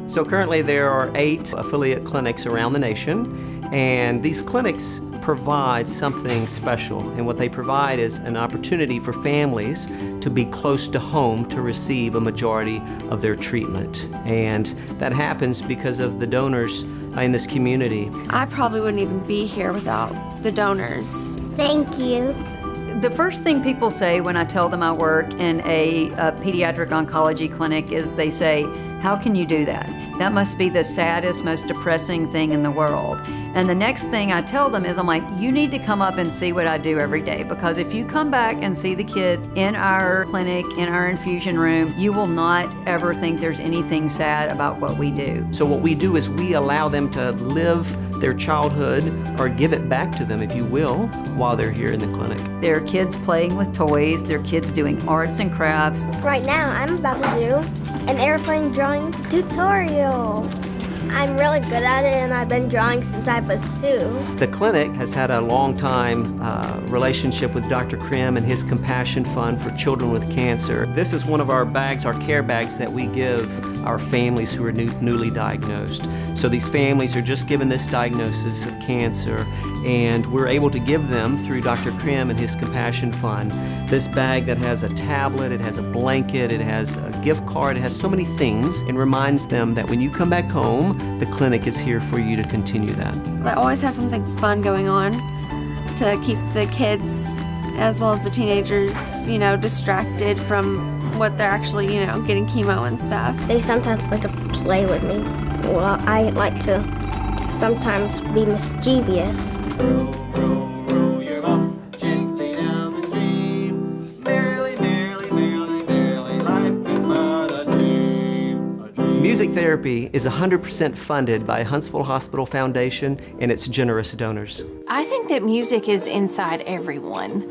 So currently there are 8 affiliate clinics around the nation, and these clinics provide something special. And what they provide is an opportunity for families to be close to home to receive a majority of their treatment. And that happens because of the donors in this community. I probably wouldn't even be here without the donors. Thank you. The first thing people say when I tell them I work in a pediatric oncology clinic is they say, "How can you do that? That must be the saddest, most depressing thing in the world." And the next thing I tell them is, I'm like, you need to come up and see what I do every day, because if you come back and see the kids in our clinic, in our infusion room, you will not ever think there's anything sad about what we do. So what we do is we allow them to live their childhood, or give it back to them, if you will, while they're here in the clinic. There are kids playing with toys, there are kids doing arts and crafts. Right now, I'm about to do an airplane drawing tutorial. I'm really good at it, and I've been drawing since I was 2. The clinic has had a long time relationship with Dr. Crim and his Compassion Fund for children with cancer. This is one of our bags, our care bags, that we give our families who are newly diagnosed. So these families are just given this diagnosis of cancer, and we're able to give them, through Dr. Crim and his Compassion Fund, this bag that has a tablet, it has a blanket, it has a gift card, it has so many things, and reminds them that when you come back home, the clinic is here for you to continue that. I always have something fun going on to keep the kids as well as the teenagers, distracted from what they're actually, getting chemo and stuff. They sometimes like to play with me. Well, I like to sometimes be mischievous. Row your boat gently down the stream. Merrily, merrily, merrily, merrily, life is but a dream. A dream. Music therapy is 100% funded by Huntsville Hospital Foundation and its generous donors. I think that music is inside everyone.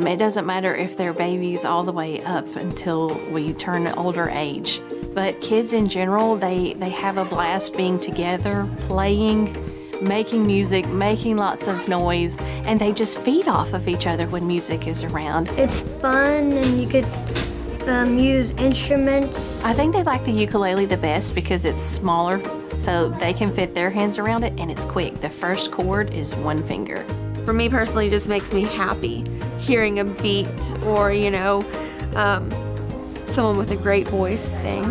It doesn't matter if they're babies all the way up until we turn an older age. But kids in general, they have a blast being together, playing, making music, making lots of noise, and they just feed off of each other when music is around. It's fun, and you could use instruments. I think they like the ukulele the best because it's smaller, so they can fit their hands around it, and it's quick. The first chord is 1 finger. For me personally, it just makes me happy hearing a beat or, someone with a great voice sing.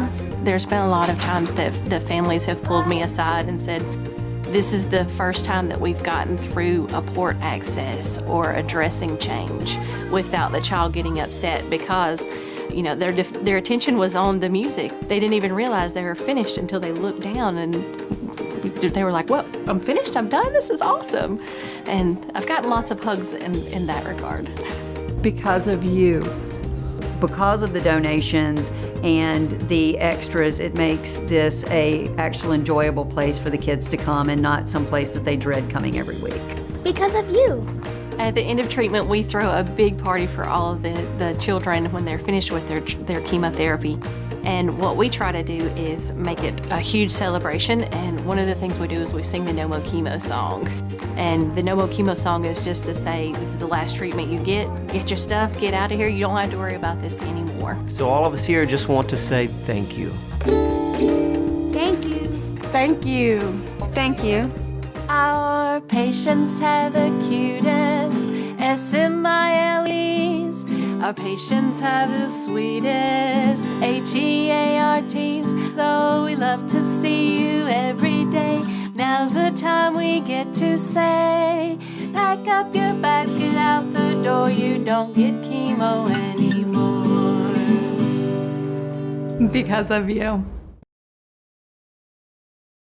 There's been a lot of times that the families have pulled me aside and said, this is the first time that we've gotten through a port access or a dressing change without the child getting upset, because their attention was on the music. They didn't even realize they were finished until they looked down and they were like, well, I'm finished, I'm done, this is awesome. And I've gotten lots of hugs in that regard. Because of you, because of the donations and the extras, it makes this a actual enjoyable place for the kids to come and not some place that they dread coming every week. Because of you. At the end of treatment, we throw a big party for all of the children when they're finished with their chemotherapy. And what we try to do is make it a huge celebration. And one of the things we do is we sing the No Mo Chemo song. And the No Mo Chemo song is just to say, this is the last treatment you get your stuff, get out of here. You don't have to worry about this anymore. So all of us here just want to say thank you. Thank you. Thank you. Thank you. Our patients have the cutest smiles. Our patients have the sweetest HEARTs. So we love to see you every day. Now's the time we get to say, pack up your bags, get out the door. You don't get chemo anymore. Because of you.